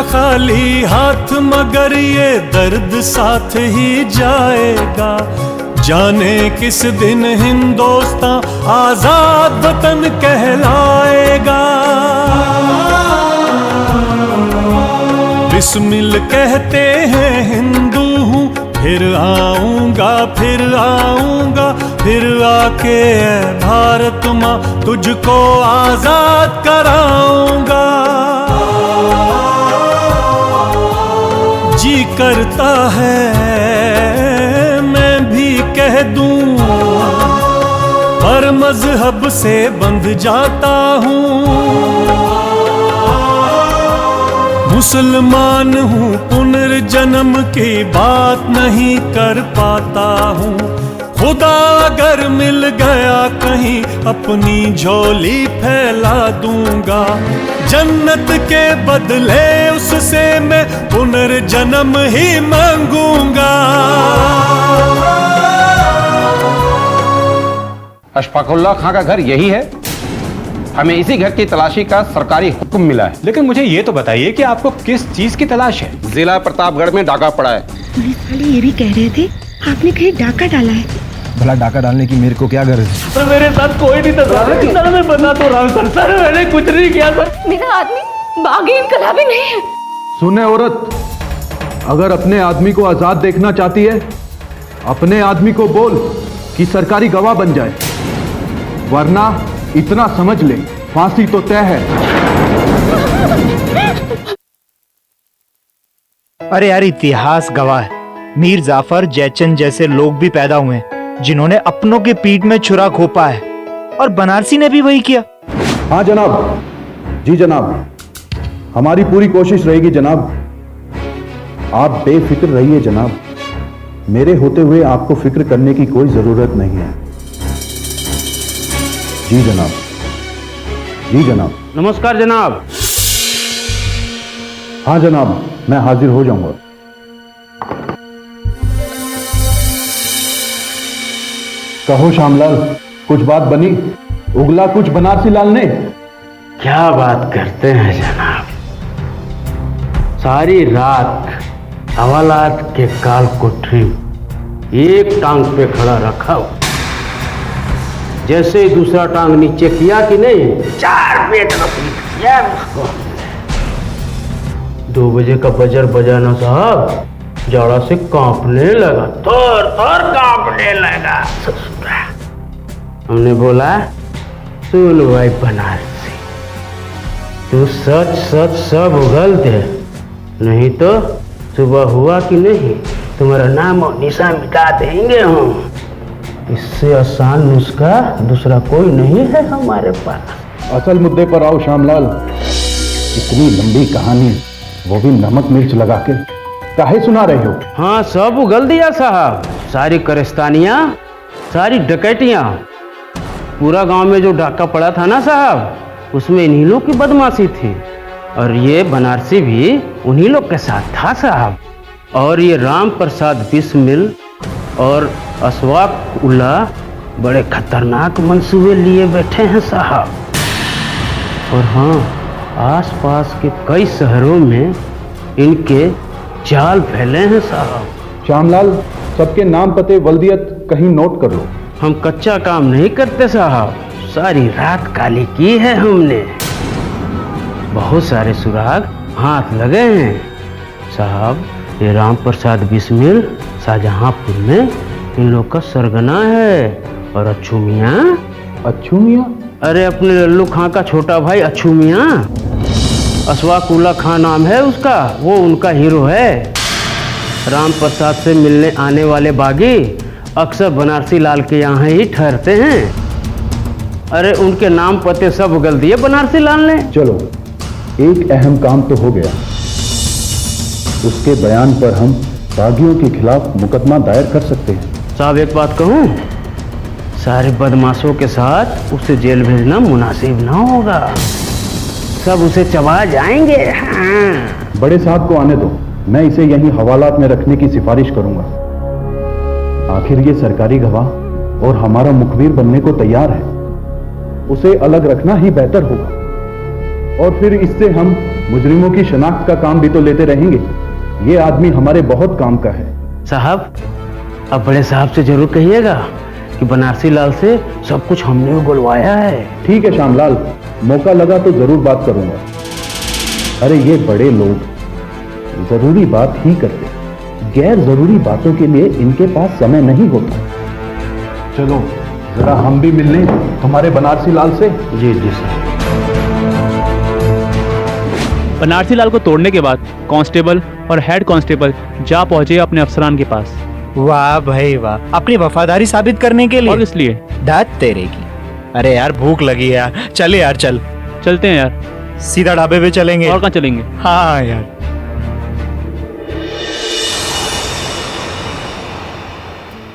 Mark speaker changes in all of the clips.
Speaker 1: खाली हाथ मगर ये दर्द साथ ही जाएगा। जाने किस दिन हिंदुस्तान आजाद वतन कहलाएगा। बिस्मिल कहते हैं हिंदू हूँ, फिर आऊंगा फिर आऊंगा, फिर आके ऐ भारत माँ तुझको आजाद कराऊंगा। जी करता है मैं भी कह दूं, पर मजहब से बंध जाता हूँ। मुसलमान हूँ, पुनर्जन्म की बात नहीं कर पाता हूँ। खुदा अगर मिल गया कहीं अपनी झोली फैला दूंगा। जन्नत के बदले उससे मैं पुनर्जन्म ही मांगूंगा।
Speaker 2: अशफाकुल्लाह खां का घर यही है? हमें इसी घर की तलाशी का सरकारी हुक्म मिला है।
Speaker 3: लेकिन मुझे ये तो बताइए कि आपको किस चीज की तलाश है?
Speaker 2: जिला प्रतापगढ़ में डाका पड़ा है।
Speaker 4: पुलिस वाले ये भी कह रहे थे आपने कहीं डाका डाला है।
Speaker 5: भला डाका डालने की मेरे को क्या गरज है?
Speaker 6: सर मेरे साथ कोई नहीं था सर, मैं बता तो रहा हूँ सर, मैंने कुछ नहीं किया सर।
Speaker 4: मेरा आदमी बागी इनकलाबी नहीं है।
Speaker 7: सुने औरत, अगर अपने आदमी को आजाद देखना चाहती है, अपने आदमी को बोल कि सरकारी गवाह बन जाए, वरना इतना समझ ले फांसी तो तय है।
Speaker 8: अरे यार, इतिहास गवाह है, मीर जाफर जयचंद जैसे लोग भी पैदा हुए हैं जिन्होंने अपनों के पीठ में छुरा घोंपा है, और बनारसी ने भी वही किया।
Speaker 7: हाँ जनाब, जी जनाब, हमारी पूरी कोशिश रहेगी जनाब। आप बेफिक्र रहिए जनाब, मेरे होते हुए आपको फिक्र करने की कोई जरूरत नहीं है। जी जनाब, जी जनाब।
Speaker 6: नमस्कार जनाब।
Speaker 7: हाँ जनाब, मैं हाजिर हो जाऊंगा। कहो श्यामलाल, कुछ बात बनी? उगला कुछ बनारसी लाल ने?
Speaker 6: क्या बात करते हैं जनाब, सारी रात हवालात के काल कोठरी एक टांग पे खड़ा रखा हो, जैसे ही दूसरा टांग नीचे किया कि नहीं, 4 पेट रपीट किया उसको। 2 बजे का बजर बजाना साहब, जाड़ा से कांपने लगा, थर थर कांपने लगा। हमने बोला, सुन भाई बनारसी, तू सच सच सब उगल दे, नहीं तो सुबह हुआ कि नहीं तुम्हारा नाम और निशान मिटा देंगे हम। इससे आसान नुस्खा दूसरा कोई नहीं है हमारे पास।
Speaker 7: असल मुद्दे पर आओ श्यामलाल। इतनी लंबी कहानी, वो भी नमक मिर्च लगा के, काहे सुना रहे हो?
Speaker 6: हाँ, सब उगल दिया साहब, सारी करिस्तानियाँ, सारी डकैतियाँ। पूरा गांव में जो डाका पड़ा था ना साहब, उसमें इन्हीं लोग की बदमाशी थी, और ये बनारसी भी उन्हीं लोग के साथ था साहब। और ये राम प्रसाद बिस्मिल और अशफाक उल्लाह बड़े खतरनाक मंसूबे लिए बैठे हैं साहब। और हाँ, आसपास के कई शहरों में इनके जाल फैले हैं साहब।
Speaker 7: श्यामलाल, सबके नाम पते वल्दियत कहीं नोट कर लो।
Speaker 6: हम कच्चा काम नहीं करते साहब, सारी रात काली की है हमने। बहुत सारे सुराग हाथ लगे हैं साहब। ये राम प्रसाद बिस्मिल शाहजहांपुर में इन लोग का सरगना है। और अच्छू मियाँ?
Speaker 7: अच्छू मियाँ?
Speaker 6: अरे अपने लल्लू खां का छोटा भाई अच्छू मियाँ, अशफाक उल्लाह खां नाम है उसका, वो उनका हीरो है। राम प्रसाद से मिलने आने वाले बागी अक्सर बनारसी लाल के यहाँ ही ठहरते हैं। अरे उनके नाम पते सब उगल दिए बनारसी लाल ने।
Speaker 7: चलो, एक अहम काम तो हो गया। उसके बयान पर हम बागियों के खिलाफ मुकदमा दायर कर सकते हैं।
Speaker 6: साहब एक बात कहूँ, सारे बदमाशों के साथ उसे जेल भेजना मुनासिब ना होगा, सब उसे चबा जाएंगे। हाँ।
Speaker 7: बड़े साहब को आने दो, मैं इसे यहीं हवालात में रखने की सिफारिश करूंगा। आखिर ये सरकारी गवाह और हमारा मुखबिर बनने को तैयार है, उसे अलग रखना ही बेहतर होगा। और फिर इससे हम मुजरिमों की शनाख्त का काम भी तो लेते रहेंगे। ये आदमी हमारे बहुत काम का है।
Speaker 6: साहब, अब बड़े साहब से जरूर कहिएगा कि बनारसी लाल से सब कुछ हमने बुलवाया है।
Speaker 7: ठीक है श्यामलाल, मौका लगा तो जरूर बात करूंगा। अरे ये बड़े लोग जरूरी बात ही करते, गैर जरूरी बातों के लिए इनके पास समय नहीं होता। चलो जरा हम भी मिल लें तुम्हारे बनारसी लाल से।
Speaker 6: जी जी सर।
Speaker 9: बनारसी लाल को तोड़ने के बाद कांस्टेबल और हेड कांस्टेबल जा पहुंचे अपने अफसरान के पास।
Speaker 8: वाह भाई वाह, अपनी वफादारी साबित करने के लिए।
Speaker 9: और इसलिए
Speaker 8: दाद तेरे की। अरे यार भूख लगी है यार, चले यार चल।
Speaker 9: चलते हैं यार।
Speaker 8: सीधा ढाबे पे चलेंगे।
Speaker 9: और कहाँ चलेंगे?
Speaker 8: हाँ यार।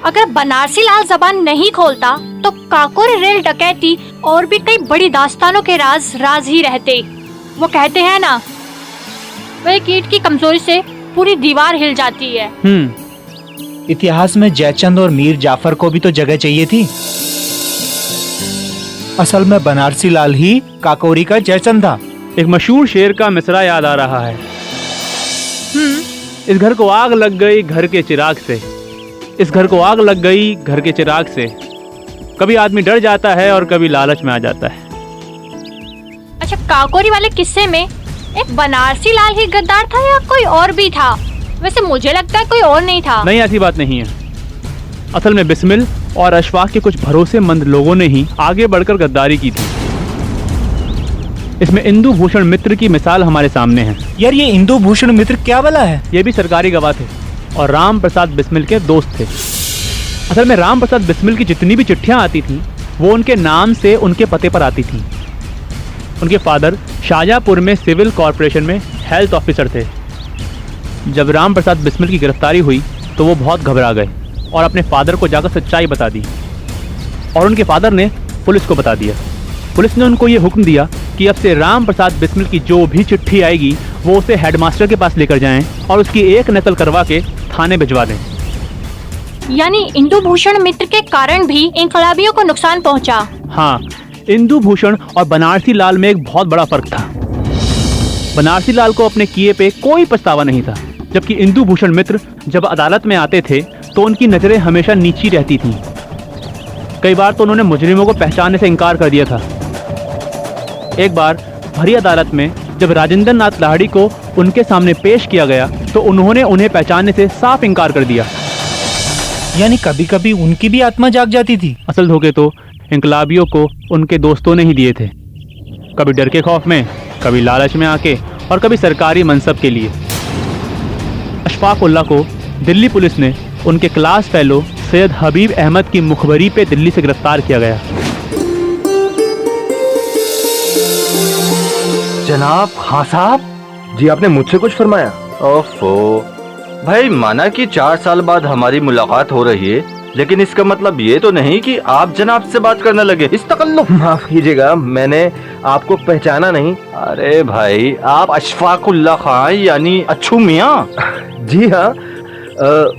Speaker 10: अगर बनारसी लाल जबान नहीं खोलता तो काकोरी रेल डकैती और भी कई बड़ी दास्तानों के राज ही रहते। वो कहते हैं ना, वह कीट की कमजोरी से पूरी दीवार हिल जाती है।
Speaker 8: इतिहास में जयचंद और मीर जाफर को भी तो जगह चाहिए थी। असल में बनारसी लाल ही काकोरी का जयचंद था।
Speaker 9: एक मशहूर शेर का मिसरा याद आ रहा है। इस घर को आग लग गई घर के चिराग से, इस घर को आग लग गई घर के चिराग से। कभी आदमी डर जाता है और कभी लालच में आ जाता है।
Speaker 10: अच्छा, काकोरी वाले किस्से में एक बनारसी लाल ही गद्दार था या कोई और भी था? वैसे मुझे लगता है कोई और नहीं था।
Speaker 9: नहीं, ऐसी बात नहीं है। असल में बिस्मिल और अशफाक के कुछ भरोसेमंद लोगों ने ही आगे बढ़कर गद्दारी की थी। इसमें इंदु भूषण मित्र की मिसाल हमारे सामने है।
Speaker 8: यार ये इंदु भूषण मित्र क्या वाला है?
Speaker 9: ये भी सरकारी गवाह थे और राम प्रसाद बिस्मिल के दोस्त थे। असल में राम प्रसाद बिस्मिल की जितनी भी चिट्ठियां आती थी वो उनके नाम से उनके पते पर आती थी। उनके फादर शाहजहाँपुर में सिविल कॉरपोरेशन में हेल्थ ऑफिसर थे। जब राम प्रसाद बिस्मिल की गिरफ्तारी हुई तो वो बहुत घबरा गए और अपने फादर को जाकर सच्चाई बता दी और उनके फादर ने पुलिस को बता दिया। पुलिस ने उनको ये हुक्म दिया कि अब से राम प्रसाद बिस्मिल की जो भी चिट्ठी आएगी वो उसे हेडमास्टर के पास लेकर जाएं और उसकी एक नकल करवा के थाने भिजवा दें।
Speaker 10: यानी इंदु भूषण मित्र के कारण भी इंकलाबियों को नुकसान पहुंचा।
Speaker 9: हाँ, इंदु भूषण और बनारसी लाल में एक बहुत बड़ा फर्क था। बनारसी लाल को अपने किए पे कोई पछतावा नहीं था, जबकि इंदु भूषण मित्र जब अदालत में आते थे तो उनकी नजरें हमेशा नीची रहती थीं। कई बार तो उन्होंने मुजरिमों को पहचानने से इनकार कर दिया था। एक बार भरी अदालत में जब राजेंद्र नाथ लाहिड़ी को उनके सामने पेश किया गया तो उन्होंने उन्हें पहचानने से साफ इनकार कर दिया।
Speaker 8: यानी कभी कभी उनकी भी आत्मा जाग जाती थी।
Speaker 9: असल धोखे तो इंकलाबियों को उनके दोस्तों ने ही दिए थे, कभी डर के खौफ में, कभी लालच में आके और कभी सरकारी मनसब के लिए। अशफाक उल्लाह को दिल्ली पुलिस ने उनके क्लास फेलो सैयद हबीब अहमद की मुखबरी पे दिल्ली से गिरफ्तार किया गया।
Speaker 11: जनाब खां साहब
Speaker 5: जी, आपने मुझसे कुछ फरमाया?
Speaker 11: ओफो भाई, माना कि 4 साल बाद हमारी मुलाकात हो रही है, लेकिन इसका मतलब ये तो नहीं कि आप जनाब से बात करने लगे। इस तकल्लुफ।
Speaker 5: माफ कीजिएगा, मैंने आपको पहचाना नहीं।
Speaker 11: अरे भाई, आप अशफाक उल्लाह खां यानी अच्छू मियाँ?
Speaker 5: जी हाँ,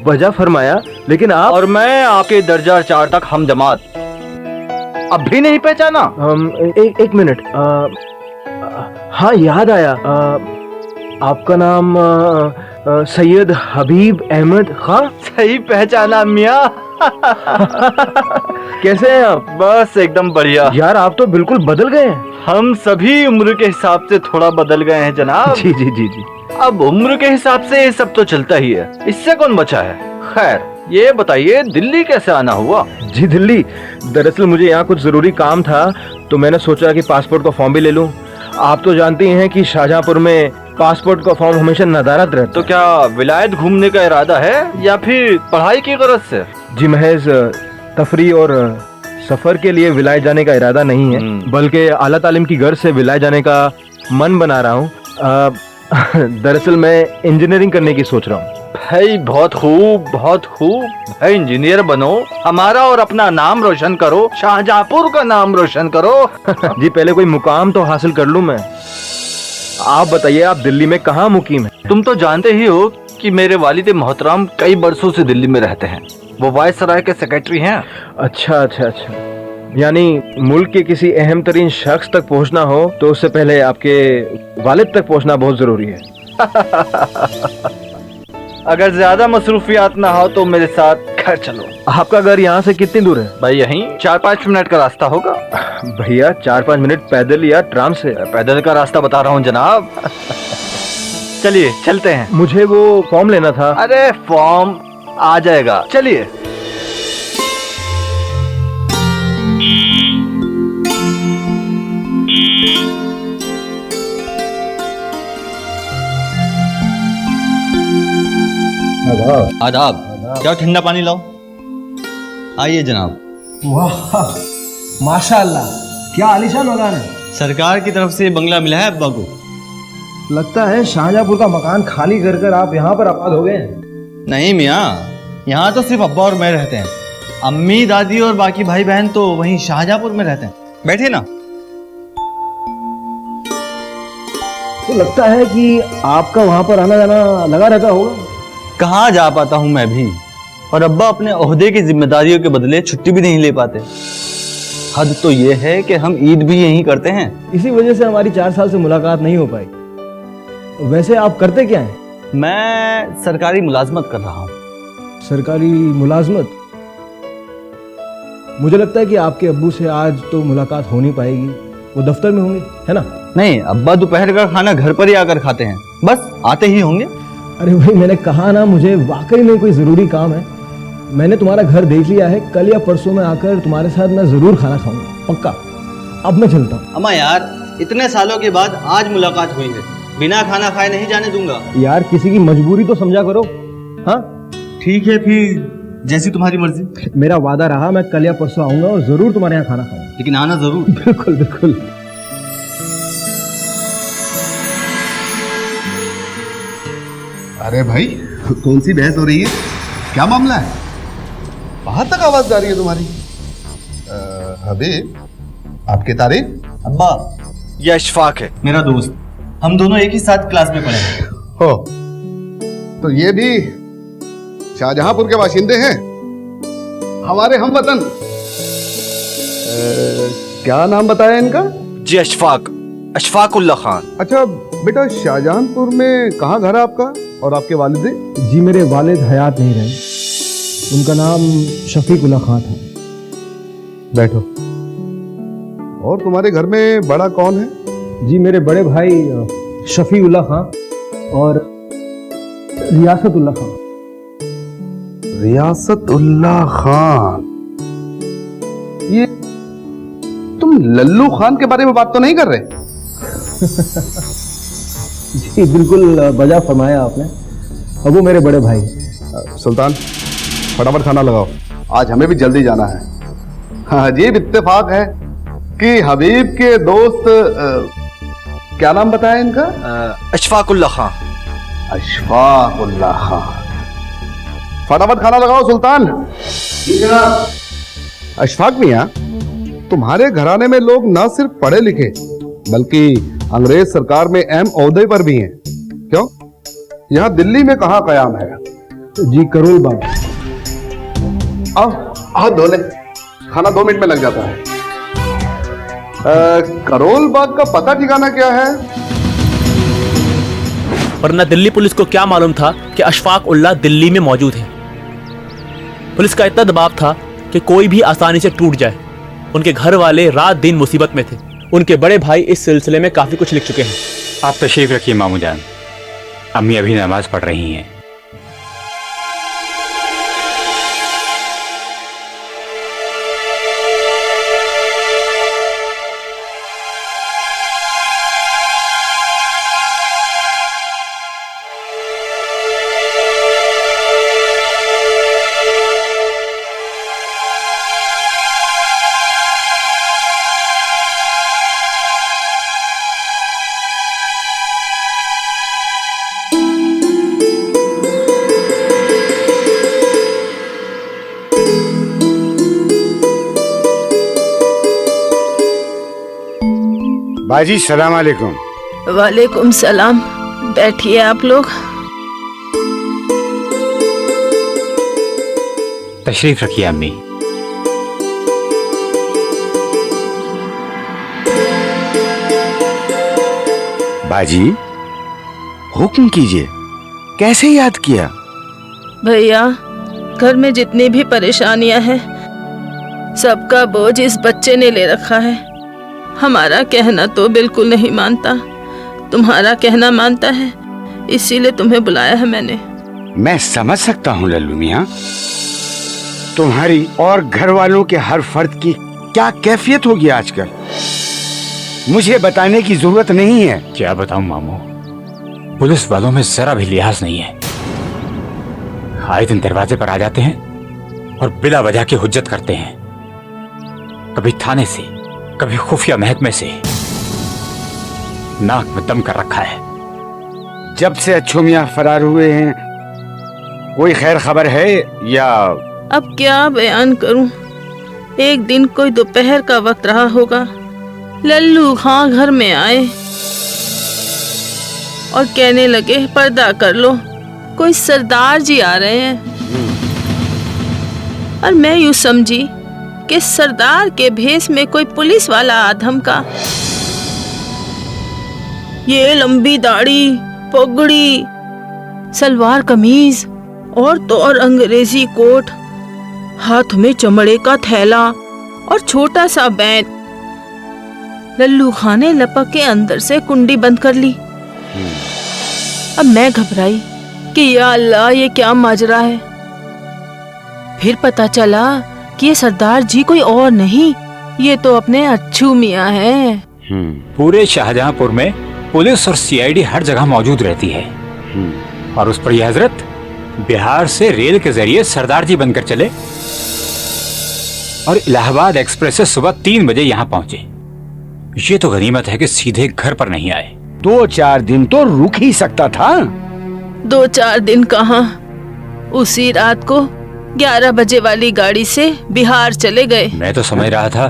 Speaker 5: वजह फरमाया, लेकिन आप
Speaker 11: और मैं आपके दर्जा 4 तक हम जमात। अब भी नहीं पहचाना?
Speaker 5: एक मिनट। हाँ, याद आया। आपका नाम सैयद हबीब अहमद खां।
Speaker 11: सही पहचाना मियाँ।
Speaker 5: कैसे हैं आप?
Speaker 11: बस एकदम बढ़िया।
Speaker 5: यार, आप तो बिल्कुल बदल गए हैं।
Speaker 11: हम सभी उम्र के हिसाब से थोड़ा बदल गए हैं जनाब।
Speaker 5: जी जी जी जी।
Speaker 11: अब उम्र के हिसाब से ये सब तो चलता ही है, इससे कौन बचा है। खैर, ये बताइए दिल्ली कैसे आना हुआ?
Speaker 5: जी, दिल्ली दरअसल मुझे यहाँ कुछ जरूरी काम था तो मैंने सोचा कि पासपोर्ट का फॉर्म भी ले लूँ। आप तो जानते हैं कि शाहजहाँपुर में पासपोर्ट का फॉर्म हमेशा नदारत रहता।
Speaker 11: तो क्या विलायत घूमने का इरादा है या फिर पढ़ाई की गरज से?
Speaker 5: जी, महज तफरी और सफर के लिए विलायत जाने का इरादा नहीं है, बल्कि आला तालीम की गर्ज से विलायत जाने का मन बना रहा हूँ। दरअसल मैं इंजीनियरिंग करने की सोच रहा हूँ।
Speaker 11: भाई बहुत खूब, बहुत खूब। भाई इंजीनियर बनो, हमारा और अपना नाम रोशन करो, शाहजहाँपुर का नाम रोशन करो।
Speaker 5: जी, पहले कोई मुकाम तो हासिल कर लूँ मैं। आप बताइए, आप दिल्ली में कहाँ मुकीम है?
Speaker 11: तुम तो जानते ही हो कि मेरे वालिद मोहतरम कई बरसों से दिल्ली में रहते हैं। वो वायसराय के सेक्रेटरी हैं।
Speaker 5: अच्छा अच्छा अच्छा। यानी मुल्क के किसी अहम तरीन शख्स तक पहुंचना हो तो उससे पहले आपके वालिद तक पहुंचना बहुत जरूरी है।
Speaker 11: अगर ज्यादा मसरूफियात ना हो तो मेरे साथ घर चलो।
Speaker 5: आपका घर यहाँ से कितनी दूर है?
Speaker 11: भाई यहीं 4-5 मिनट का रास्ता होगा।
Speaker 5: भैया 4-5 मिनट पैदल या ट्राम से?
Speaker 11: पैदल का रास्ता बता रहा हूँ जनाब। चलिए चलते हैं।
Speaker 5: मुझे वो फॉर्म लेना था।
Speaker 11: अरे फॉर्म आ जाएगा, चलिए।
Speaker 12: आदाब। क्या ठंडा पानी लाओ। आइए जनाब।
Speaker 13: वाह माशाअल्लाह, क्या आलीशान मकान है।
Speaker 12: सरकार की तरफ से बंगला मिला है अब्बा को।
Speaker 13: लगता है शाहजहांपुर का मकान खाली कर कर आप यहाँ पर आबाद हो गए।
Speaker 12: नहीं मियाँ, यहाँ तो सिर्फ अब्बा और मैं रहते हैं। अम्मी दादी और बाकी भाई बहन तो वहीं शाहजहांपुर में रहते हैं। बैठे ना।
Speaker 13: तो लगता है कि आपका वहाँ पर आना जाना लगा रहता होगा।
Speaker 12: कहाँ जा पाता हूँ मैं भी, और अब्बा अपने ओहदे की जिम्मेदारियों के बदले छुट्टी भी नहीं ले पाते। हद तो ये है कि हम ईद भी यहीं करते हैं।
Speaker 13: इसी वजह से हमारी 4 साल से मुलाकात नहीं हो पाई। वैसे आप करते क्या हैं?
Speaker 12: मैं सरकारी मुलाजमत कर रहा हूँ।
Speaker 13: सरकारी मुलाजमत? मुझे लगता है कि आपके अब्बू से आज तो मुलाकात हो नहीं पाएगी। वो दफ्तर में होंगे, है ना?
Speaker 12: नहीं, अब्बा दोपहर का खाना घर पर ही आकर खाते हैं, बस आते ही होंगे।
Speaker 13: अरे भाई, मैंने कहा ना, मुझे वाकई में कोई जरूरी काम है। मैंने तुम्हारा घर देख लिया है। कल या परसों में आकर तुम्हारे साथ मैं जरूर खाना खाऊंगा, पक्का। अब मैं चलता हूँ।
Speaker 12: अम्मा यार, इतने सालों के बाद आज मुलाकात हुई है, बिना खाना खाए नहीं जाने दूंगा।
Speaker 13: यार किसी की मजबूरी तो समझा करो। हाँ
Speaker 12: ठीक है, फिर जैसी तुम्हारी मर्जी।
Speaker 13: मेरा वादा रहा, मैं कल या परसों आऊंगा और जरूर तुम्हारे यहाँ खाना खाऊंगा।
Speaker 12: लेकिन आना जरूर।
Speaker 13: बिल्कुल बिल्कुल।
Speaker 7: अरे भाई, कौन सी बहस हो रही है? क्या मामला है? बाहर तक आवाज जा रही है तुम्हारी। हबीब, आपके तारीफ?
Speaker 12: अब्बा,
Speaker 11: ये अशफाक है,
Speaker 12: मेरा दोस्त। हम दोनों एक ही साथ क्लास में पढ़े हैं।
Speaker 7: हो तो ये भी शाहजहांपुर के बाशिंदे हैं, हमारे हमवतन। क्या नाम बताया इनका?
Speaker 11: जी अशफाकुल्लाह खान।
Speaker 7: अच्छा बेटा, शाहजहांपुर में कहाँ घर है आपका और आपके वालिद?
Speaker 13: जी मेरे वालिद हयात नहीं रहे। उनका नाम शफीकुल्लाह खान था।
Speaker 7: बैठो। और तुम्हारे घर में बड़ा कौन है?
Speaker 13: जी मेरे बड़े भाई शफीउल्लाह खान और रियासतुल्लाह खान।
Speaker 7: रियासतुल्लाह खान? ये तुम लल्लू खान के बारे में बात तो नहीं कर रहे?
Speaker 13: जी बिल्कुल बजा फरमाया आपने। अब वो मेरे बड़े भाई।
Speaker 7: सुल्तान, फटाफट खाना लगाओ, आज हमें भी जल्दी जाना है। हाँ, अजीब इत्तेफाक है कि हबीब के दोस्त क्या नाम बताया इनका?
Speaker 11: अशफाकुल्लाह खान।
Speaker 7: अशफाकुल्लाह खान। फटाफट खाना लगाओ सुल्तान। अशफाक मियां, तुम्हारे घराने में लोग न सिर्फ पढ़े लिखे बल्कि अंग्रेज सरकार में अहम ओहदे पर भी हैं। क्यों? यहाँ दिल्ली में कहाँ कयाम है?
Speaker 13: जी करोल बाग।
Speaker 7: आओ धो ले, खाना 2 मिनट में लग जाता है। करोल बाग का पता ठिकाना क्या है?
Speaker 9: वरना दिल्ली पुलिस को क्या मालूम था कि अशफाक उल्लाह दिल्ली में मौजूद है। पुलिस का इतना दबाव था कि कोई भी आसानी से टूट जाए। उनके घर वाले रात दिन मुसीबत में थे। उनके बड़े भाई इस सिलसिले में काफी कुछ लिख चुके हैं।
Speaker 3: आप तशरीफ रखिए मामू जान, अम्मी अभी नमाज पढ़ रही हैं।
Speaker 14: बाजी सलाम अलैकुम।
Speaker 15: वालेकुम सलाम। बैठिए आप लोग।
Speaker 3: तशरीफ रखिए अम्मी।
Speaker 14: बाजी, हुक्म कीजिए, कैसे याद किया?
Speaker 15: भैया, घर में जितनी भी परेशानियां हैं, सबका बोझ इस बच्चे ने ले रखा है। हमारा कहना तो बिल्कुल नहीं मानता, तुम्हारा कहना मानता है, इसीलिए तुम्हें बुलाया है मैंने।
Speaker 14: मैं समझ सकता हूँ लल्लू मियाँ, तुम्हारी और घर वालों के हर फर्द की क्या कैफियत होगी आजकल। मुझे बताने की जरूरत नहीं है।
Speaker 3: क्या बताऊं मामू, पुलिस वालों में जरा भी लिहाज नहीं है। आए दिन दरवाजे पर आ जाते हैं और बिला वजह की हुज्जत करते हैं, कभी थाने से, कभी खुफिया महकमे से। नाक में दम कर रखा है।
Speaker 14: जब से अच्छू मियाँ फरार हुए हैं, कोई खैर खबर है या?
Speaker 15: अब क्या बयान करूं। एक दिन कोई दोपहर का वक्त रहा होगा, लल्लू खां घर में आए और कहने लगे पर्दा कर लो, कोई सरदार जी आ रहे हैं। और मैं यूं समझी कि सरदार के भेष में कोई पुलिस वाला आधम का। ये लंबी दाढ़ी, पगड़ी, सलवार कमीज और तो और अंग्रेजी कोट, हाथ में चमड़े का थैला और छोटा सा बैत। लल्लू खां ने लपक के अंदर से कुंडी बंद कर ली। अब मैं घबराई कि या अल्लाह, ये क्या माजरा है। फिर पता चला कि ये सरदार जी कोई और नहीं, ये तो अपने अच्छू मियाँ हैं।
Speaker 3: पूरे शाहजहांपुर में पुलिस और सीआईडी हर जगह मौजूद रहती है, और उस पर यह हजरत बिहार से रेल के जरिए सरदार जी बनकर चले और इलाहाबाद एक्सप्रेस से सुबह 3 बजे यहाँ पहुंचे। ये तो गनीमत है कि सीधे घर पर नहीं आए।
Speaker 14: 2-4 दिन तो रुक ही सकता था।
Speaker 15: 2-4 दिन कहाँ, उसी रात को 11 बजे वाली गाड़ी से बिहार चले गए।
Speaker 3: मैं तो समझ रहा था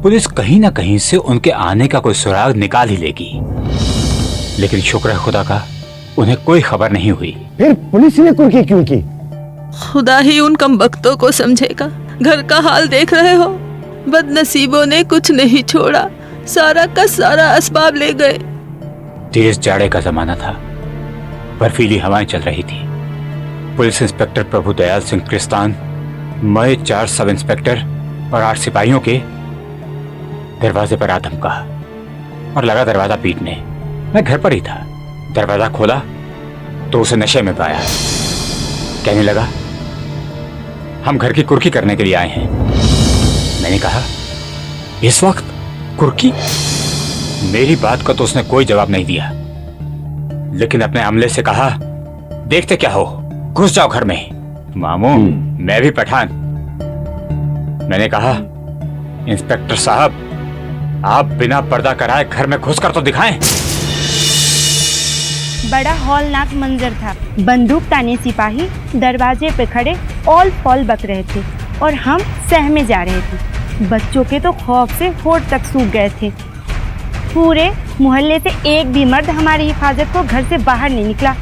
Speaker 3: पुलिस कहीं ना कहीं से उनके आने का कोई सुराग निकाल ही लेगी, लेकिन शुक्र है खुदा का, उन्हें कोई खबर नहीं हुई।
Speaker 13: फिर पुलिस ने कुर्की क्यों की?
Speaker 15: खुदा ही उन कमबख्तों को समझेगा। घर का हाल देख रहे हो, बदनसीबों ने कुछ नहीं छोड़ा, सारा का सारा असबाब ले गए।
Speaker 3: तेज जाड़े का जमाना था, बर्फीली हवाएं चल रही थी। पुलिस इंस्पेक्टर प्रभुदयाल सिंह क्रिस्तान, मैं 4 सब इंस्पेक्टर और 8 सिपाहियों के दरवाजे पर आ धमका और लगा दरवाजा पीटने। मैं घर पर ही था। दरवाजा खोला तो उसे नशे में पाया। कहने लगा, हम घर की कुर्की करने के लिए आए हैं। मैंने कहा, इस वक्त कुर्की? मेरी बात का तो उसने कोई जवाब नहीं दिया, लेकिन अपने अमले से कहा, देखते क्या हो, घुस जाओ घर में। मामू, मैं भी पठान। मैंने कहा, इंस्पेक्टर साहब, आप बिना पर्दा कराए घर में घुसकर तो दिखाएं।
Speaker 4: बड़ा हौलनाक मंजर था। बंदूक ताने सिपाही दरवाजे पे खड़े ऑल फॉल बक रहे थे और हम सहमे जा रहे थे। बच्चों के तो खौफ से होठ तक सूख गए थे। पूरे मोहल्ले से एक भी मर्द हमारी हिफाजत को घर से बाहर नहीं निकला।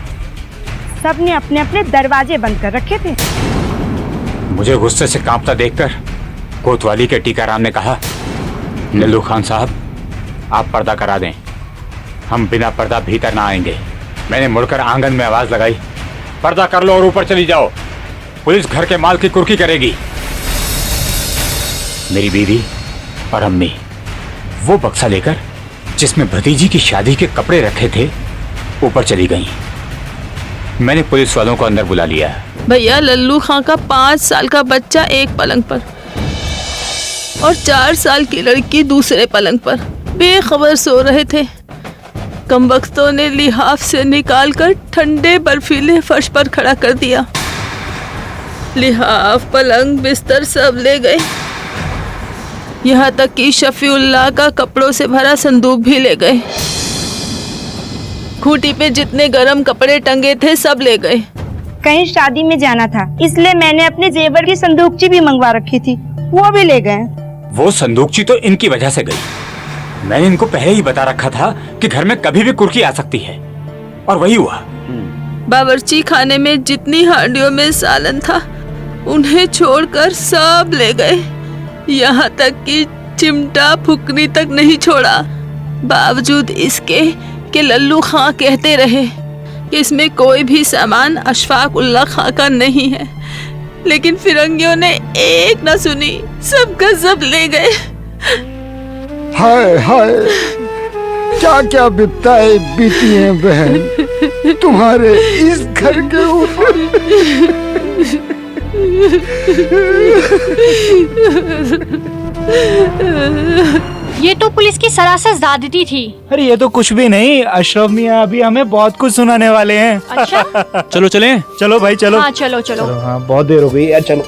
Speaker 4: सब ने अपने अपने दरवाजे बंद कर रखे थे।
Speaker 3: मुझे गुस्से से कांपता देखकर कोतवाली के टीकाराम ने कहा, लल्लू खान साहब, आप पर्दा करा दें, हम बिना पर्दा भीतर ना आएंगे। मैंने मुड़कर आंगन में आवाज लगाई, पर्दा कर लो और ऊपर चली जाओ, पुलिस घर के माल की कुर्की करेगी। मेरी बीवी और अम्मी वो बक्सा लेकर जिसमें भतीजी की शादी के कपड़े रखे थे ऊपर चली गईं। मैंने पुलिस वालों को अंदर बुला लिया।
Speaker 15: भैया, लल्लू खां का 5 साल का बच्चा एक पलंग पर और 4 साल की लड़की दूसरे पलंग पर बेखबर सो रहे थे। कमबख्तों ने लिहाफ से निकालकर ठंडे बर्फीले फर्श पर खड़ा कर दिया। लिहाफ, पलंग, बिस्तर सब ले गए। यहाँ तक कि शफीउल्लाह का कपड़ों से भरा संदूक भी ले गए। खूंटी पे जितने गरम कपड़े टंगे थे सब ले गए।
Speaker 4: कहीं शादी में जाना था, इसलिए मैंने अपने जेवर की संदूकची भी मंगवा रखी थी, वो भी ले गए।
Speaker 3: वो संदूकची तो इनकी वजह से गई। मैंने इनको पहले ही बता रखा था कि घर में कभी भी कुर्की आ सकती है, और वही हुआ।
Speaker 15: बावर्ची खाने में जितनी हांडियों में सालन था, उन्हें छोड़कर सब ले गए। यहाँ तक कि चिमटा फुकनी तक नहीं छोड़ा। बावजूद इसके कि लल्लू खां कहते रहे कि इसमें कोई भी सामान अशफाक उल्लाह खां का नहीं है, लेकिन फिरंगियों ने एक न सुनी, सब का सब ले गए।
Speaker 14: हाय हाय, क्या क्या बिपताएं बीती हैं बहन तुम्हारे इस घर के ऊपर।
Speaker 10: ये तो पुलिस की सरासर ज्यादती थी।
Speaker 8: अरे ये तो कुछ भी नहीं, अशरफ मियाँ अभी हमें बहुत कुछ सुनाने वाले हैं।
Speaker 10: अच्छा
Speaker 9: चलो चलें।
Speaker 8: चलो भाई चलो।
Speaker 10: हाँ चलो चलो,
Speaker 8: हाँ बहुत देर हो गई यार, चलो।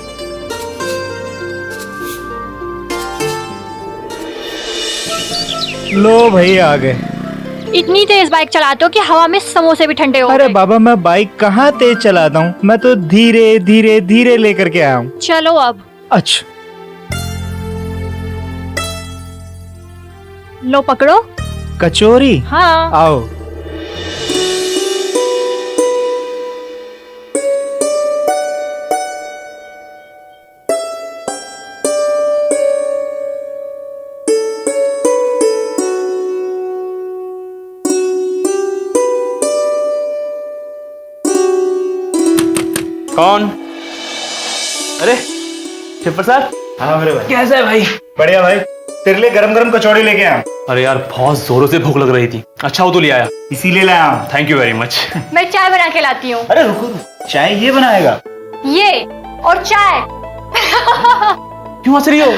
Speaker 8: लो भाई आ गए।
Speaker 10: इतनी तेज बाइक चलाते हो कि हवा में समोसे भी ठंडे हो
Speaker 8: अरे
Speaker 10: गए।
Speaker 8: बाबा मैं बाइक कहाँ तेज चलाता हूँ, मैं तो धीरे धीरे धीरे लेकर के आया हूँ।
Speaker 10: चलो अब।
Speaker 8: अच्छा
Speaker 10: लो पकड़ो।
Speaker 8: कचौरी।
Speaker 10: हाँ
Speaker 8: आओ।
Speaker 9: कौन? अरे शिव प्रसाद।
Speaker 8: हाँ मेरे भाई।
Speaker 9: कैसा है भाई?
Speaker 8: बढ़िया भाई, तेरे लिए गरम गरम कचौड़ी लेके आया।
Speaker 9: अरे यार बहुत जोरों से भूख लग रही थी। अच्छा वो तो ले आया,
Speaker 8: इसीलिए लाया।
Speaker 9: Thank you very much.
Speaker 10: मैं चाय बना के लाती हूँ।
Speaker 8: अरे रुको, चाय ये बनाएगा?
Speaker 10: ये और चाय।
Speaker 9: क्यों हंस रही हो?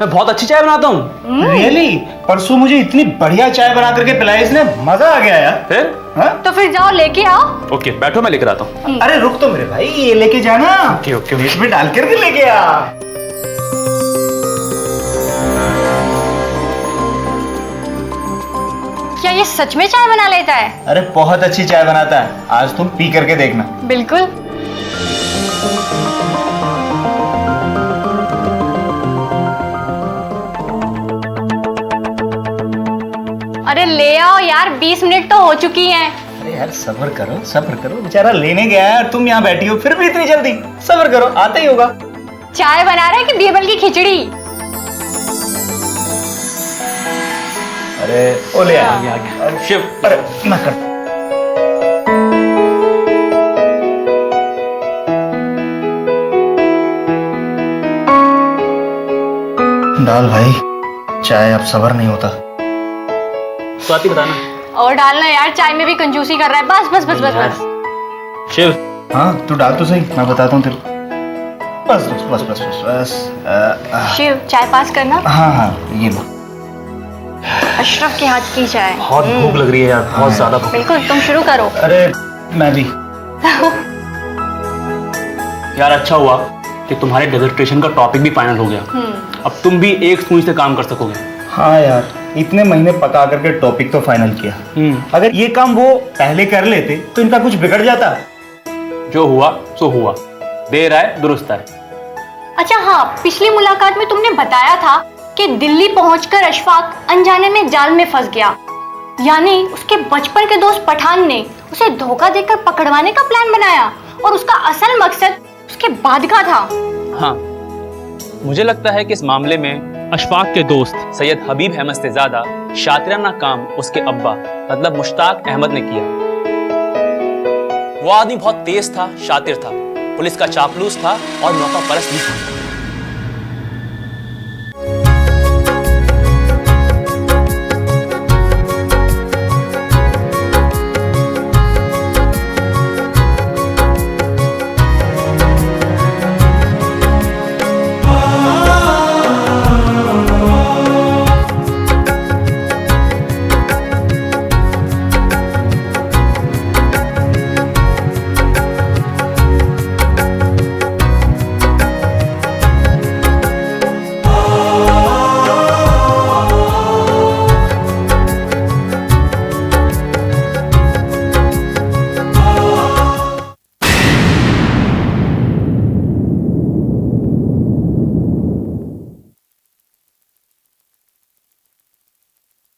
Speaker 9: मैं बहुत अच्छी चाय बनाता हूँ।
Speaker 8: रियली? परसों मुझे इतनी बढ़िया चाय बना करके पिलाई इसने, मजा आ गया यार।
Speaker 9: फिर?
Speaker 10: तो फिर जाओ लेके आओ।
Speaker 9: ओके बैठो, मैं लेकर आता हूँ।
Speaker 8: अरे रुक तो मेरे भाई, ये लेके जाना।
Speaker 9: ओके ओके,
Speaker 8: इसमें डाल करके लेके आ।
Speaker 10: क्या ये सच में चाय बना लेता है?
Speaker 8: अरे बहुत अच्छी चाय बनाता है, आज तुम पी करके देखना।
Speaker 10: बिल्कुल। अरे ले आओ यार, 20 मिनट तो हो चुकी हैं।
Speaker 8: अरे यार सब्र करो, बेचारा लेने गया है और तुम यहाँ बैठी हो, फिर भी इतनी जल्दी? सब्र करो, आता ही होगा।
Speaker 10: चाय बना रहे हैं कि बीरबल की खिचड़ी?
Speaker 8: अरे ओ ले आ गया।
Speaker 9: शिव
Speaker 8: अरे ना कर। डाल भाई चाय, अब सब्र नहीं होता।
Speaker 9: स्वाति बताना।
Speaker 10: और डालना यार, चाय में भी कंजूसी कर रहा है। बस बस बस बस बस।
Speaker 9: शिव।
Speaker 8: हाँ तू डाल तो सही, मैं बताता हूँ तेरे को। बस बस बस बस बस बस।
Speaker 10: शिव चाय पास करना।
Speaker 8: हाँ हाँ ये लो।
Speaker 10: अशरफ के हाथ की चाय।
Speaker 9: बहुत भूख लग रही है यार, बहुत ज्यादा भूख।
Speaker 10: बिल्कुल, तुम शुरू करो।
Speaker 8: अरे मैं भी।
Speaker 9: यार अच्छा हुआ कि तुम्हारे डेजर्टेशन का टॉपिक भी फाइनल हो गया। अब तुम भी एक सुई से काम कर सकोगे।
Speaker 8: हाँ यार, इतने महीने पका करके टॉपिक तो फाइनल किया। अगर ये काम वो पहले कर लेते तो इनका कुछ बिगड़ जाता।
Speaker 9: जो हुआ सो हुआ, देर आए दुरुस्त आए।
Speaker 10: अच्छा हाँ, पिछली मुलाकात में तुमने बताया था कि दिल्ली पहुंचकर अशफाक अनजाने में जाल में फंस गया, यानी उसके बचपन के दोस्त पठान ने उसे धोखा देकर पकड़वाने का प्लान बनाया और उसका असल मकसद उसके बाद का था।
Speaker 9: हाँ, मुझे लगता है कि इस मामले में अशफाक के दोस्त सैयद हबीब अहमद से ज्यादा शातिराना काम उसके अब्बा मतलब मुश्ताक अहमद ने किया। वो आदमी बहुत तेज था, शातिर था, पुलिस का चापलूस था और मौका परस्त भी था।